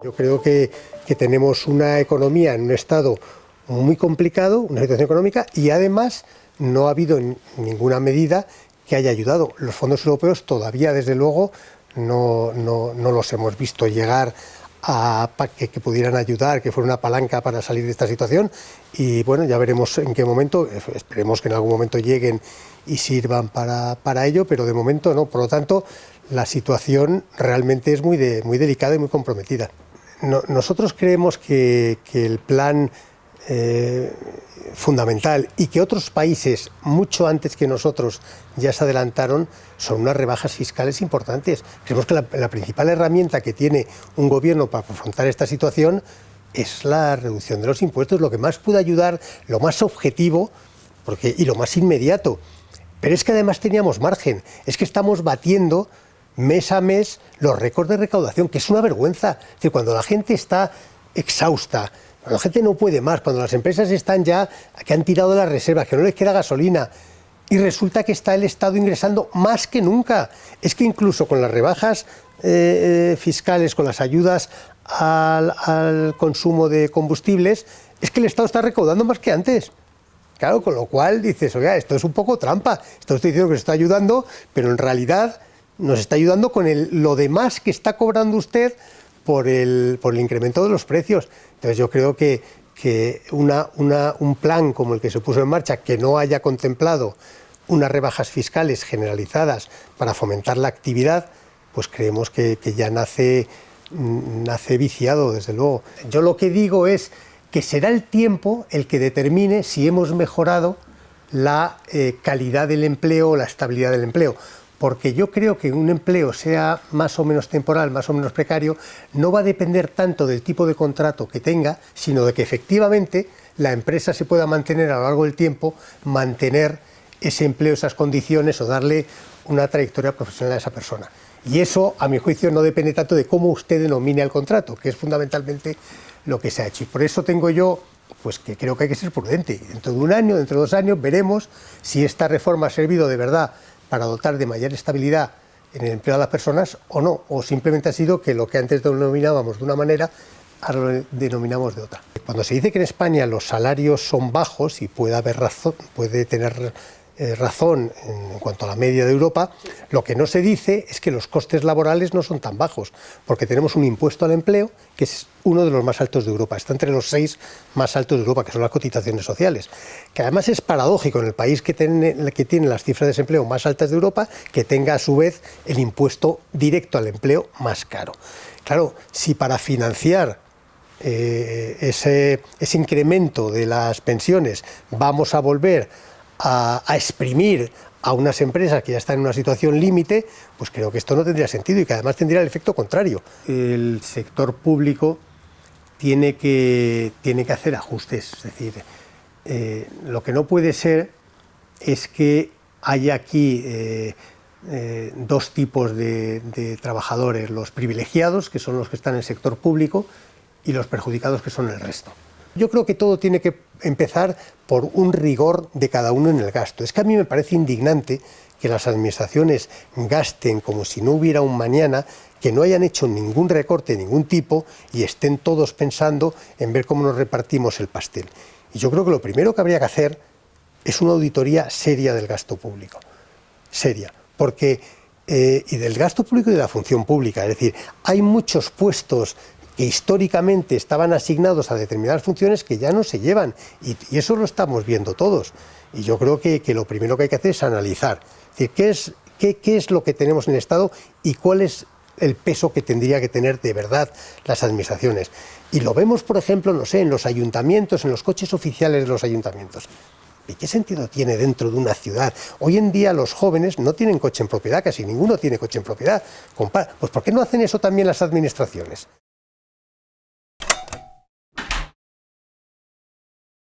Yo creo que tenemos una economía en un estado muy complicado, una situación económica, y además no ha habido ninguna medida que haya ayudado. Los fondos europeos todavía, desde luego, no los hemos visto llegar a que pudieran ayudar, que fuera una palanca para salir de esta situación, y bueno, ya veremos en qué momento. Esperemos que en algún momento lleguen y sirvan para ello, pero de momento no. Por lo tanto, la situación realmente es muy delicada y muy comprometida. Nosotros creemos que el plan fundamental, y que otros países mucho antes que nosotros ya se adelantaron, son unas rebajas fiscales importantes. Creemos que la principal herramienta que tiene un gobierno para afrontar esta situación es la reducción de los impuestos, lo que más puede ayudar, lo más objetivo y lo más inmediato. Pero es que además teníamos margen, es que estamos batiendo mes a mes los récords de recaudación, que es una vergüenza. Es decir, cuando la gente está exhausta, cuando la gente no puede más, cuando las empresas están ya, que han tirado las reservas, que no les queda gasolina, y resulta que está el Estado ingresando más que nunca. Es que incluso con las rebajas fiscales, con las ayudas al consumo de combustibles, es que el Estado está recaudando más que antes. Claro, con lo cual dices, oiga, esto es un poco trampa. Esto estoy diciendo que se está ayudando, pero en realidad nos está ayudando con lo demás que está cobrando usted por el incremento de los precios. Entonces yo creo que un plan como el que se puso en marcha, que no haya contemplado unas rebajas fiscales generalizadas para fomentar la actividad, pues creemos que ya nace viciado, desde luego. Yo lo que digo es que será el tiempo el que determine si hemos mejorado la calidad del empleo o la estabilidad del empleo. Porque yo creo que un empleo, sea más o menos temporal, más o menos precario, no va a depender tanto del tipo de contrato que tenga, sino de que efectivamente la empresa se pueda mantener a lo largo del tiempo, mantener ese empleo, esas condiciones, o darle una trayectoria profesional a esa persona. Y eso, a mi juicio, no depende tanto de cómo usted denomine el contrato, que es fundamentalmente lo que se ha hecho. Y por eso tengo yo, pues que creo que hay que ser prudente. Dentro de un año, dentro de 2 años, veremos si esta reforma ha servido de verdad para dotar de mayor estabilidad en el empleo a las personas o no, o simplemente ha sido que lo que antes denominábamos de una manera, ahora lo denominamos de otra. Cuando se dice que en España los salarios son bajos, y puede tener razón en cuanto a la media de Europa, lo que no se dice es que los costes laborales no son tan bajos, porque tenemos un impuesto al empleo que es uno de los más altos de Europa, está entre los 6 más altos de Europa, que son las cotizaciones sociales, que además es paradójico en el país que tiene las cifras de desempleo más altas de Europa, que tenga a su vez el impuesto directo al empleo más caro. Claro, si para financiar ese incremento de las pensiones vamos a volver a exprimir a unas empresas que ya están en una situación límite, pues creo que esto no tendría sentido, y que además tendría el efecto contrario. El sector público tiene que hacer ajustes, es decir, lo que no puede ser es que haya aquí 2 tipos de trabajadores: los privilegiados, que son los que están en el sector público, y los perjudicados, que son el resto. Yo creo que todo tiene que empezar por un rigor de cada uno en el gasto. Es que a mí me parece indignante que las administraciones gasten como si no hubiera un mañana, que no hayan hecho ningún recorte de ningún tipo y estén todos pensando en ver cómo nos repartimos el pastel. Y yo creo que lo primero que habría que hacer es una auditoría seria del gasto público. Seria. Porque, y del gasto público y de la función pública. Es decir, hay muchos puestos que históricamente estaban asignados a determinadas funciones que ya no se llevan, y eso lo estamos viendo todos. Y yo creo que lo primero que hay que hacer es analizar, es decir, qué es lo que tenemos en el Estado y cuál es el peso que tendría que tener de verdad las administraciones. Y lo vemos, por ejemplo, no sé, en los ayuntamientos, en los coches oficiales de los ayuntamientos. ¿Y qué sentido tiene dentro de una ciudad? Hoy en día los jóvenes no tienen coche en propiedad, casi ninguno tiene coche en propiedad. Pues ¿por qué no hacen eso también las administraciones?